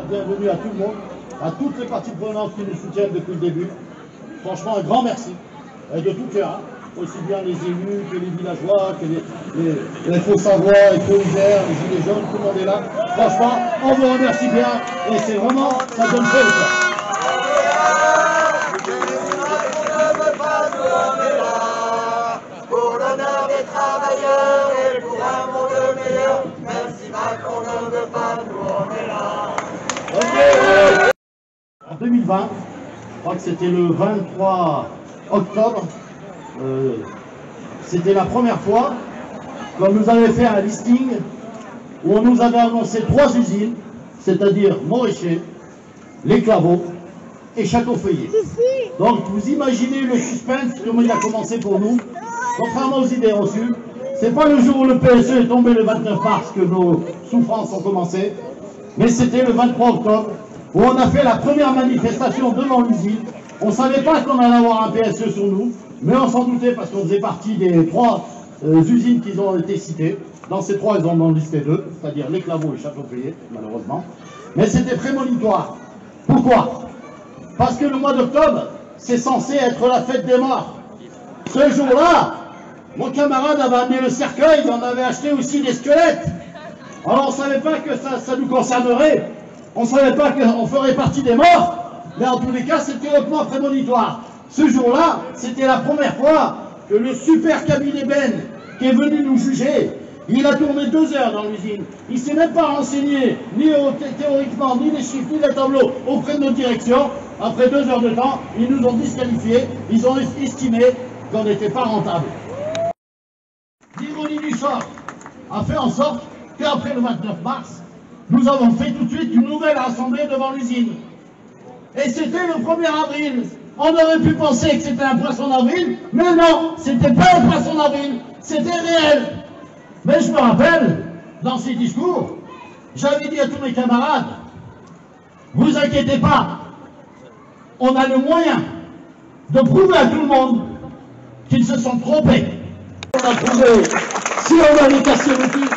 Bienvenue à tout le monde, à toutes les parties prenantes qui nous soutiennent depuis le début. Franchement, un grand merci, et de tout cœur, aussi bien les élus que les villageois, que les Faux-Savoie, les Faux-Isère, les Gilets jaunes, tout le monde est là. Franchement, on vous remercie bien, et c'est vraiment, ça donne chaud au cœur. Pour l'honneur des travailleurs et pour un monde meilleur, même si Macron ne veut pas, nous on est là. En 2020, je crois que c'était le 23 octobre, c'était la première fois qu'on nous avait fait un listing où on nous avait annoncé 3 usines, c'est-à-dire Montreuil, Les Claveaux et Château-Feuillet. Donc vous imaginez le suspense, comment il a commencé pour nous, contrairement aux idées reçues. C'est pas le jour où le PSE est tombé le 29 mars que nos souffrances ont commencé, mais c'était le 23 octobre où on a fait la première manifestation devant l'usine. On ne savait pas qu'on allait avoir un PSE sur nous, mais on s'en doutait parce qu'on faisait partie des 3 usines qui ont été citées. Dans ces 3, ils en ont listé 2, c'est-à-dire Les Claveaux et Château-Feuillet, malheureusement. Mais c'était prémonitoire. Pourquoi? Parce que le mois d'octobre, c'est censé être la fête des morts. Ce jour-là, mon camarade avait amené le cercueil, il en avait acheté aussi des squelettes. Alors on ne savait pas que ça nous concernerait, on ne savait pas qu'on ferait partie des morts, mais en tous les cas c'était hautement prémonitoire. Ce jour-là, c'était la première fois que le super cabinet Ben, qui est venu nous juger, il a tourné 2 heures dans l'usine. Il ne s'est même pas renseigné, ni théoriquement, ni les chiffres, ni les tableaux auprès de notre direction. Après 2 heures de temps, ils nous ont disqualifiés, ils ont estimé qu'on n'était pas rentable. L'ironie du sort a fait en sorte qu'après le 29 mars, nous avons fait tout de suite une nouvelle assemblée devant l'usine. Et c'était le 1er avril. On aurait pu penser que c'était un poisson d'avril, mais non, c'était pas un poisson d'avril, c'était réel. Mais je me rappelle, dans ces discours, j'avais dit à tous mes camarades, vous inquiétez pas, on a le moyen de prouver à tout le monde qu'ils se sont trompés. On a prouvé, si on avait cassé le cul,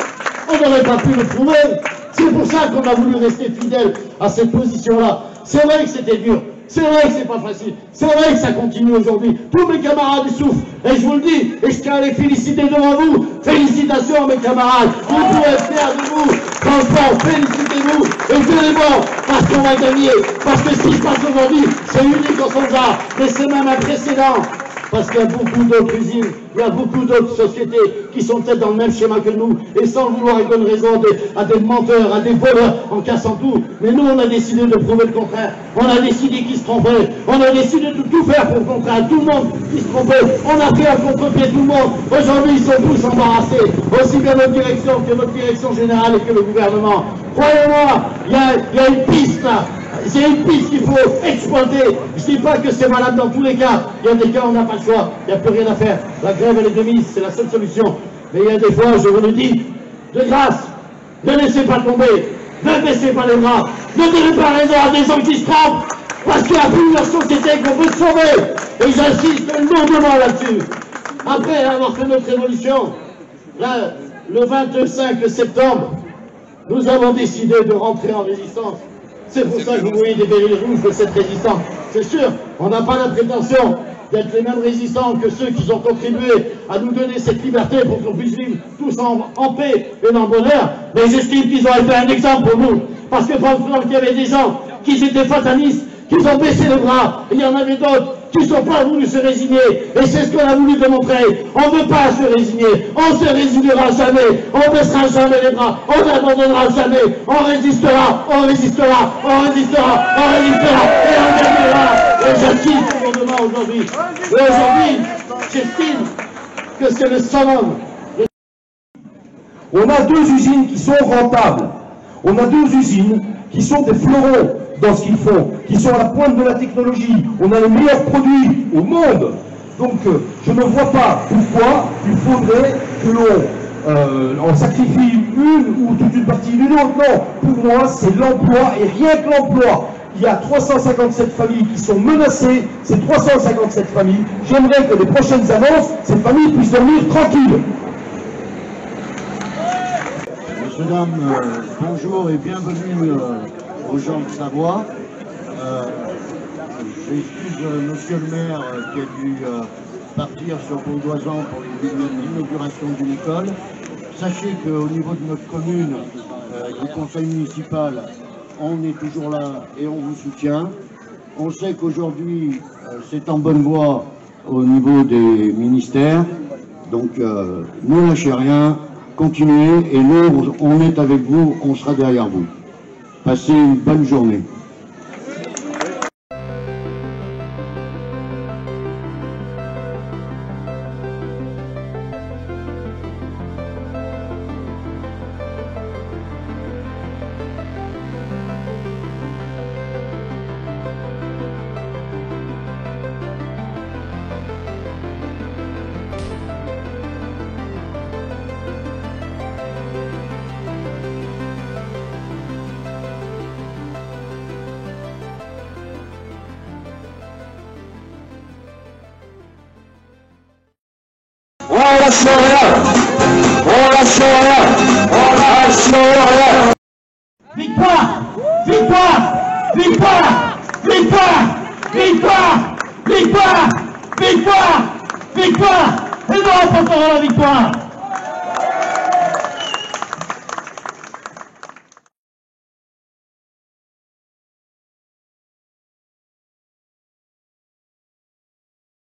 on n'aurait pas pu le prouver. C'est pour ça qu'on a voulu rester fidèle à cette position-là. C'est vrai que c'était dur, c'est vrai que c'est pas facile, c'est vrai que ça continue aujourd'hui. Tous mes camarades y souffrent, et je vous le dis, et je tiens à les féliciter devant vous. Félicitations mes camarades, vous pouvez être fiers de vous. Franchement, félicitez-vous, et tenez-moi, parce qu'on va gagner, parce que ce qui se passe aujourd'hui, c'est unique en son genre, mais c'est même un précédent. Parce qu'il y a beaucoup d'autres usines, il y a beaucoup d'autres sociétés qui sont peut-être dans le même schéma que nous, et sans vouloir donner raison à des menteurs, à des voleurs, en cassant tout. Mais nous, on a décidé de prouver le contraire. On a décidé qu'ils se trompaient. On a décidé de tout faire pour le contraire. Tout le monde qui se trompait. On a fait un contre-pied tout le monde. Aujourd'hui, ils sont tous embarrassés. Aussi bien notre direction que notre direction générale et que le gouvernement. Croyez-moi, il y a une piste là. C'est une piste qu'il faut exploiter. Je ne dis pas que c'est valable dans tous les cas. Il y a des cas où on n'a pas le choix. Il n'y a plus rien à faire. La grève, elle est de mise. C'est la seule solution. Mais il y a des fois, je vous le dis, de grâce, ne laissez pas tomber. Ne baissez pas les bras. Ne donnez pas raison à des gens qui se trompent. Parce qu'il y a plusieurs sociétés qu'on peut sauver. Et j'insiste lourdement là-dessus. Après avoir fait notre révolution, là, le 25 septembre, nous avons décidé de rentrer en résistance. C'est pour ça que vous voyez des béryls rouges de cette résistance. C'est sûr, on n'a pas la prétention d'être les mêmes résistants que ceux qui ont contribué à nous donner cette liberté pour qu'on puisse vivre tous en paix et dans le bonheur. Mais j'estime qu'ils ont été un exemple pour nous. Parce que pendant qu'il y avait des gens qui étaient fatalistes, qui ont baissé les bras, et il y en avait d'autres qui ne sont pas voulu se résigner. Et c'est ce qu'on a voulu démontrer. On ne veut pas se résigner. On ne se résignera jamais. On ne baissera jamais les bras. On n'abandonnera jamais. On résistera. On résistera. On résistera. On résistera. Et on gagnera. Et j'insiste lourdement aujourd'hui. Et aujourd'hui, j'estime que c'est le summum. On a 2 usines qui sont rentables. On a 2 usines qui sont des fleurons dans ce qu'ils font, qui sont à la pointe de la technologie. On a les meilleurs produits au monde. Donc, je ne vois pas pourquoi il faudrait que l'on en sacrifie une ou toute une partie d'une autre. Non, pour moi, c'est l'emploi et rien que l'emploi. il y a 357 familles qui sont menacées. Ces 357 familles, j'aimerais que les prochaines annonces, ces familles puissent dormir tranquilles. Messieurs, dames, bonjour et bienvenue aux gens de Savoie. J'excuse monsieur le maire qui a dû partir sur Beaudoisan pour l'inauguration d'une école. Sachez qu'au niveau de notre commune, du conseil municipal, on est toujours là et on vous soutient. On sait qu'aujourd'hui, c'est en bonne voie au niveau des ministères. Donc, ne lâchez rien, continuez et nous, on est avec vous, on sera derrière vous. Passez une bonne journée. On lâche rien, on lâche rien, on lâche rien. Victoire! Victoire! Victoire! Victoire! Victoire! Victoire! Victoire! Victoire! Et nous remporterons la victoire!